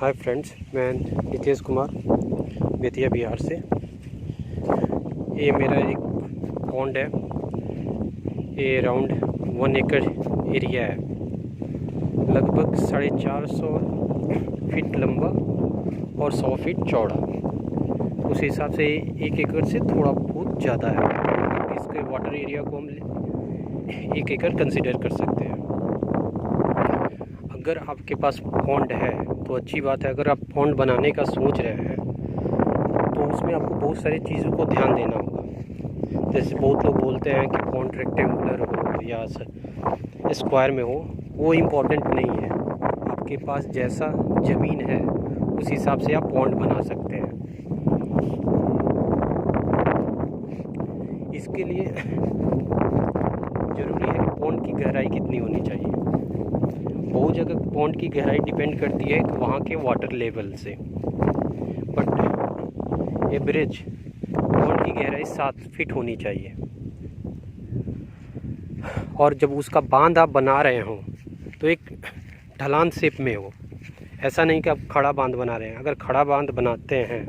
Hi friends, मैं नितेश कुमार बेतिया बिहार से। ये मेरा एक पॉन्ड है। ये अराउंड 1 एकड़ एरिया है, लगभग 450 फीट लंबा और 100 फीट चौड़ा। उस हिसाब से 1 एकड़ से थोड़ा बहुत ज़्यादा है। इसके वाटर एरिया को हम 1 एकड़ कंसिडर कर सकते हैं। अगर आपके पास पॉन्ड है तो अच्छी बात है। अगर आप पॉन्ड बनाने का सोच रहे हैं तो उसमें आपको बहुत सारी चीज़ों को ध्यान देना होगा। जैसे बहुत लोग बोलते हैं कि पॉन्ड रेक्टेंगुलर हो या स्क्वायर में हो, वो इम्पोर्टेंट नहीं है। आपके पास जैसा ज़मीन है उस हिसाब से आप पॉन्ड बना सकते हैं। इसके लिए ज़रूरी है कि पॉन्ड की गहराई कितनी होनी चाहिए। बहुत जगह पॉन्ड की गहराई डिपेंड करती है वहाँ के वाटर लेवल से, बट एवरेज पॉन्ड की गहराई 7 फीट होनी चाहिए। और जब उसका बांध आप बना रहे हो तो एक ढलान शेप में हो। ऐसा नहीं कि आप खड़ा बांध बना रहे हैं। अगर खड़ा बांध बनाते हैं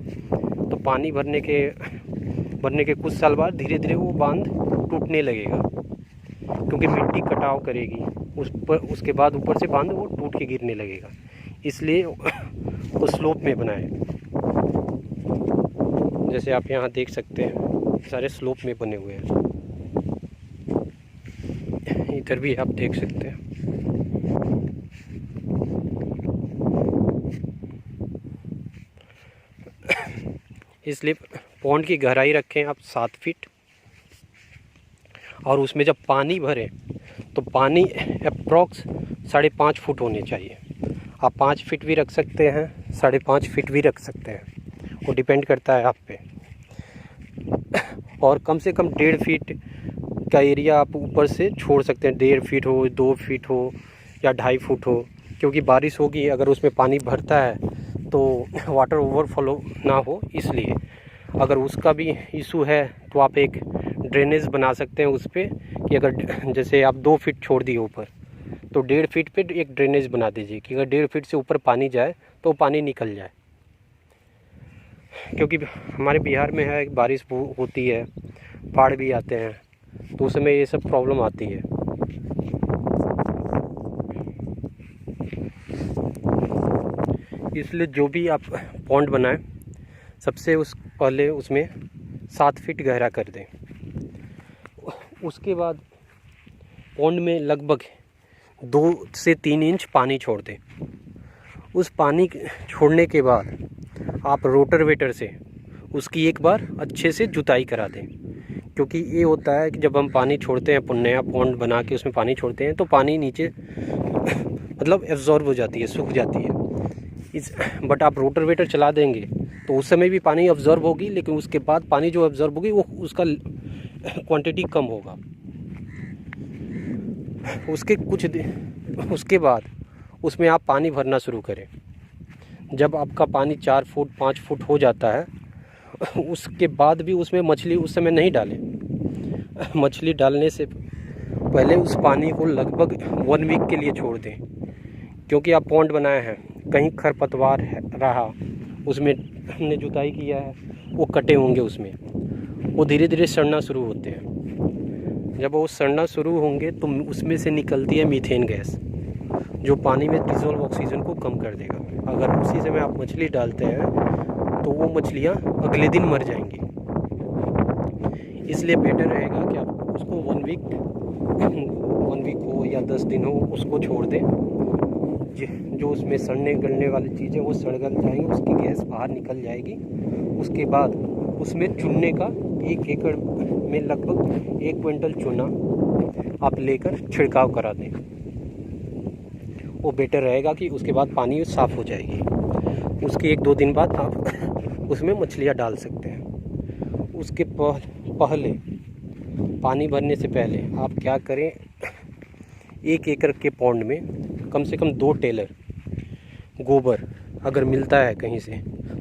तो पानी भरने के कुछ साल बाद धीरे धीरे वो बांध टूटने लगेगा, क्योंकि मिट्टी कटाव करेगी उसके बाद ऊपर से बांध वो टूट के गिरने लगेगा। इसलिए वो स्लोप में बनाए। जैसे आप यहाँ देख सकते हैं सारे स्लोप में बने हुए हैं। इधर भी आप देख सकते हैं। इसलिए पॉन्ड की गहराई रखें आप 7 फीट। और उसमें जब पानी भरें तो पानी अप्रॉक्स 5.5 फुट होने चाहिए। आप 5 फीट भी रख सकते हैं, 5.5 फीट भी रख सकते हैं, वो डिपेंड करता है आप पे। और कम से कम 1.5 फीट का एरिया आप ऊपर से छोड़ सकते हैं। 1.5 फीट हो, 2 फीट हो या 2.5 फुट हो, क्योंकि बारिश होगी अगर उसमें पानी भरता है तो वाटर ओवरफ्लो ना हो। इसलिए अगर उसका भी इशू है तो आप एक ड्रेनेज बना सकते हैं उस पर, कि अगर जैसे आप 2 फीट छोड़ दिए ऊपर तो 1.5 फीट पे एक ड्रेनेज बना दीजिए कि अगर 1.5 फीट से ऊपर पानी जाए तो पानी निकल जाए। क्योंकि हमारे बिहार में है बारिश होती है, बाढ़ भी आते हैं, तो उस समय ये सब प्रॉब्लम आती है। इसलिए जो भी आप पॉन्ड बनाएं सबसे पहले उसमें 7 फीट गहरा कर दें। उसके बाद पॉन्ड में लगभग 2 से 3 इंच पानी छोड़ दें। उस पानी छोड़ने के बाद आप रोटावेटर से उसकी एक बार अच्छे से जुताई करा दें। क्योंकि ये होता है कि जब हम पानी छोड़ते हैं, नया पॉन्ड बना के उसमें पानी छोड़ते हैं तो पानी नीचे मतलब एब्जॉर्ब हो जाती है, सूख जाती है। बट आप रोटावेटर चला देंगे तो उस समय भी पानी एब्जॉर्ब होगी, लेकिन उसके बाद पानी जो एब्जॉर्ब होगी वो उसका क्वांटिटी कम होगा। उसके बाद उसमें आप पानी भरना शुरू करें। जब आपका पानी 4 फुट 5 फुट हो जाता है उसके बाद भी उसमें मछली उस समय नहीं डालें। मछली डालने से पहले उस पानी को लगभग 1 वीक के लिए छोड़ दें। क्योंकि आप पॉन्ड बनाए हैं, कहीं खरपतवार रहा, उसमें हमने जुताई किया है, वो कटे होंगे, उसमें वो धीरे धीरे सड़ना शुरू होते हैं। जब वो सड़ना शुरू होंगे तो उसमें से निकलती है मीथेन गैस, जो पानी में डिज़ोल्व ऑक्सीजन को कम कर देगा। अगर उसी समय आप मछली डालते हैं तो वो मछलियाँ अगले दिन मर जाएंगी। इसलिए बेटर रहेगा कि आप उसको 1 वीक हो या 10 दिन हो, उसको छोड़ दें। जो उसमें सड़ने गलने वाली चीज़ें वो सड़ गल जाएंगी, उसकी गैस बाहर निकल जाएगी। उसके बाद उसमें चुनने का 1 एकड़ में लगभग 1 क्विंटल चूना आप लेकर छिड़काव करा दें। वो बेटर रहेगा कि उसके बाद पानी साफ़ हो जाएगी। उसके 1-2 दिन बाद आप उसमें मछलियाँ डाल सकते हैं। उसके पहले पानी भरने से पहले आप क्या करें, 1 एकड़ के पॉन्ड में कम से कम 2 टेलर गोबर अगर मिलता है कहीं से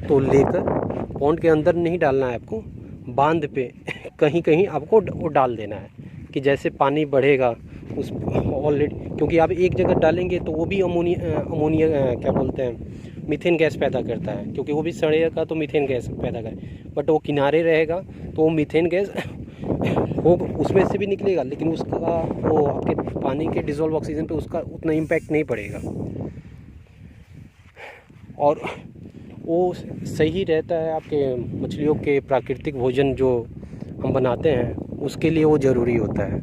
तो लेकर, पॉन्ड के अंदर नहीं डालना है आपको, बांध पे कहीं कहीं आपको वो डाल देना है कि जैसे पानी बढ़ेगा उस ऑलरेडी, क्योंकि आप एक जगह डालेंगे तो वो भी अमोनिया क्या बोलते हैं, मीथेन गैस पैदा करता है, क्योंकि वो भी सड़ेगा तो मीथेन गैस पैदा करे। बट वो किनारे रहेगा तो वो मीथेन गैस वो उसमें से भी निकलेगा, लेकिन उसका वो आपके पानी के डिज़ोल्व ऑक्सीजन पे उसका उतना इम्पैक्ट नहीं पड़ेगा, और वो सही रहता है। आपके मछलियों के प्राकृतिक भोजन जो हम बनाते हैं उसके लिए वो ज़रूरी होता है।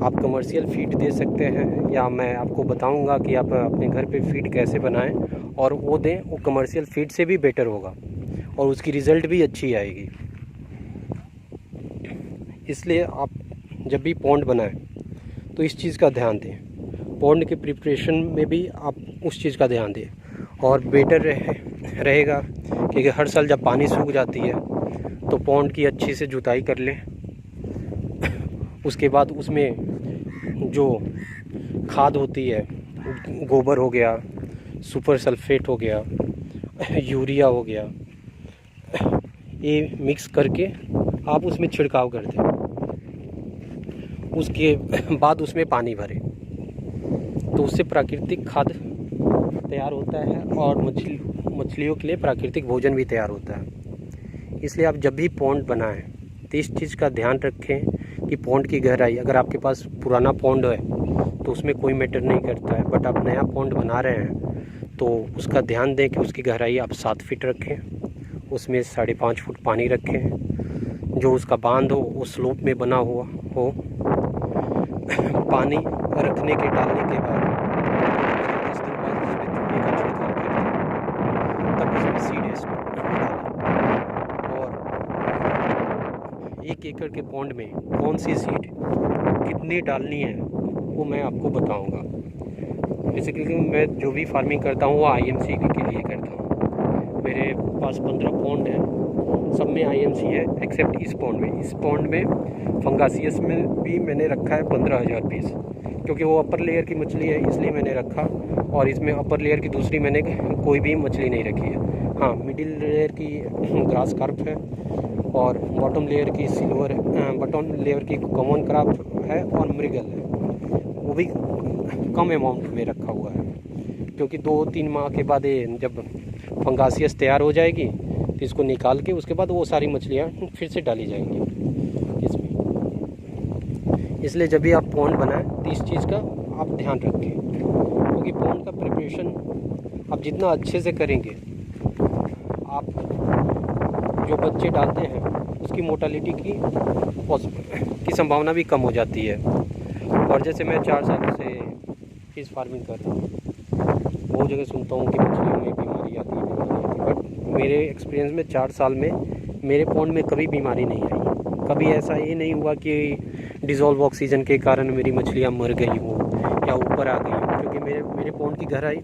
आप कमर्शियल फीड दे सकते हैं, या मैं आपको बताऊंगा कि आप अपने घर पे फीड कैसे बनाएं और वो दें, वो कमर्शियल फीड से भी बेटर होगा और उसकी रिज़ल्ट भी अच्छी आएगी। इसलिए आप जब भी पॉन्ड बनाएं तो इस चीज़ का ध्यान दें। पॉन्ड के प्रिपरेशन में भी आप उस चीज़ का ध्यान दें, और बेटर रहेगा क्योंकि हर साल जब पानी सूख जाती है तो पॉन्ड की अच्छी से जुताई कर लें। उसके बाद उसमें जो खाद होती है, गोबर हो गया, सुपर सल्फेट हो गया, यूरिया हो गया, ये मिक्स करके आप उसमें छिड़काव कर दें। उसके बाद उसमें पानी भरें तो उससे प्राकृतिक खाद तैयार होता है और मछलियों के लिए प्राकृतिक भोजन भी तैयार होता है। इसलिए आप जब भी पॉन्ड बनाएं तो इस चीज़ का ध्यान रखें कि पॉन्ड की गहराई, अगर आपके पास पुराना पॉन्ड है तो उसमें कोई मैटर नहीं करता है, बट आप नया पॉन्ड बना रहे हैं तो उसका ध्यान दें कि उसकी गहराई आप 7 फीट रखें, उसमें 5.5 फुट पानी रखें, जो उसका बांध हो वो स्लोप में बना हुआ हो। पानी रखने के डालने के बाद 10 दिन बाद उसमें चूने का छिड़काव करें, तब उसमें सीड डालें। और 1 एकड़ के पॉन्ड में कौन सी सीड कितनी डालनी है वो मैं आपको बताऊंगा। बेसिकली मैं जो भी फार्मिंग करता हूँ वो IMC के लिए करता हूँ। मेरे पास 15 पॉन्ड हैं, सब में IMC है एक्सेप्ट इस पॉन्ड में। इस पॉन्ड में फंगासियस में भी मैंने रखा है 15,000 पीस, क्योंकि वो अपर लेयर की मछली है इसलिए मैंने रखा, और इसमें अपर लेयर की दूसरी मैंने कोई भी मछली नहीं रखी है। हाँ, मिडिल लेयर की ग्रास कार्प है और बॉटम लेयर की बॉटम लेयर की कॉमन कार्प है और मृगल है, वो भी कम अमाउंट में रखा हुआ है, क्योंकि 2-3 माह के बाद ये जब फंगासियस तैयार हो जाएगी तो इसको निकाल के उसके बाद वो सारी मछलियाँ फिर से डाली जाएंगी इसमें। इसलिए जब भी आप पॉन्ड बनाएं तो इस चीज़ का आप ध्यान रखें, क्योंकि पॉन्ड का प्रिपरेशन आप जितना अच्छे से करेंगे, आप जो बच्चे डालते हैं उसकी मोर्टेलिटी की संभावना भी कम हो जाती है। और जैसे मैं 4 साल से फिश फार्मिंग कर रहा हूँ, बहुत जगह सुनता हूँ कि मछलियों में बीमारी आती है, बट मेरे एक्सपीरियंस में 4 साल में मेरे पॉन्ड में कभी बीमारी नहीं आई। कभी ऐसा ये नहीं हुआ कि डिज़ोल्व ऑक्सीजन के कारण मेरी मछलियाँ मर गई हो या ऊपर आ गई हो, क्योंकि मेरे पॉन्ड की गहराई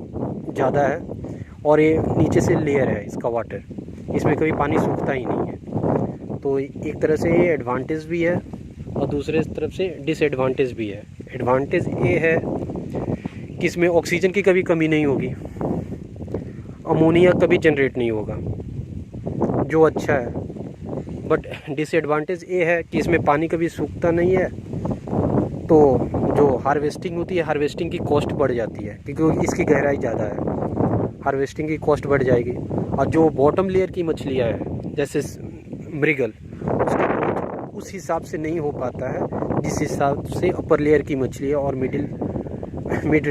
ज़्यादा है और ये नीचे से लेयर है इसका वाटर, इसमें कभी पानी सूखता ही नहीं है। तो एक तरह से ये एडवांटेज भी है और दूसरे तरफ से डिसएडवांटेज भी है। एडवांटेज ये है कि इसमें ऑक्सीजन की कभी कमी नहीं होगी, अमोनिया कभी जनरेट नहीं होगा, जो अच्छा है। बट डिसएडवांटेज ये है कि इसमें पानी कभी सूखता नहीं है, तो जो हार्वेस्टिंग होती है, हार्वेस्टिंग की कॉस्ट बढ़ जाती है, क्योंकि इसकी गहराई ज़्यादा है, हार्वेस्टिंग की कॉस्ट बढ़ जाएगी। और जो बॉटम लेयर की मछलियाँ हैं जैसे मृगल, उसका ग्रोथ उस हिसाब से नहीं हो पाता है जिस हिसाब से अपर लेयर की मछलियाँ और मिड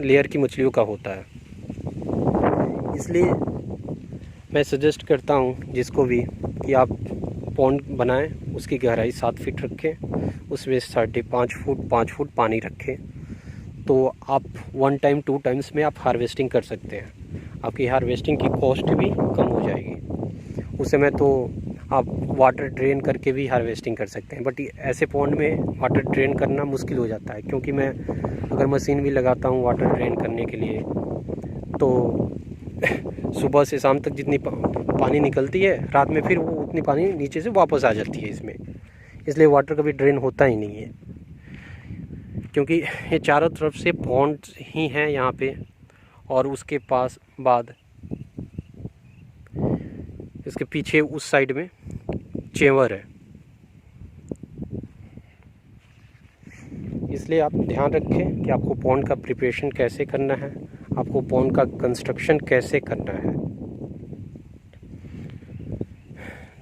लेयर की मछलियों का होता है। इसलिए मैं सजेस्ट करता हूँ जिसको भी कि आप पॉन्ड बनाएं, उसकी गहराई 7 फीट रखें, उसमें 5.5 फुट 5 फुट पानी रखें, तो आप 1 टाइम 2 टाइम्स में आप हार्वेस्टिंग कर सकते हैं। आपकी हार्वेस्टिंग की कॉस्ट भी कम हो जाएगी। उस समय तो आप वाटर ड्रेन करके भी हार्वेस्टिंग कर सकते हैं, बट ऐसे पॉन्ड में वाटर ड्रेन करना मुश्किल हो जाता है, क्योंकि मैं अगर मशीन भी लगाता हूँ वाटर ड्रेन करने के लिए तो सुबह से शाम तक जितनी पानी निकलती है, रात में फिर वो उतनी पानी नीचे से वापस आ जाती है इसमें, इसलिए वाटर कभी ड्रेन होता ही नहीं है। क्योंकि ये चारों तरफ से पॉन्ड्स ही हैं यहाँ पे, और उसके पास बाद इसके पीछे उस साइड में चेवर है। इसलिए आप ध्यान रखें कि आपको पॉन्ड का प्रिपरेशन कैसे करना है, आपको पॉन्ड का कंस्ट्रक्शन कैसे करना है।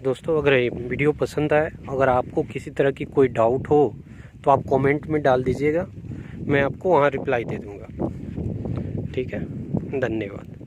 दोस्तों अगर ये वीडियो पसंद आए, अगर आपको किसी तरह की कोई डाउट हो तो आप कमेंट में डाल दीजिएगा, मैं आपको वहाँ रिप्लाई दे दूँगा। ठीक है, धन्यवाद।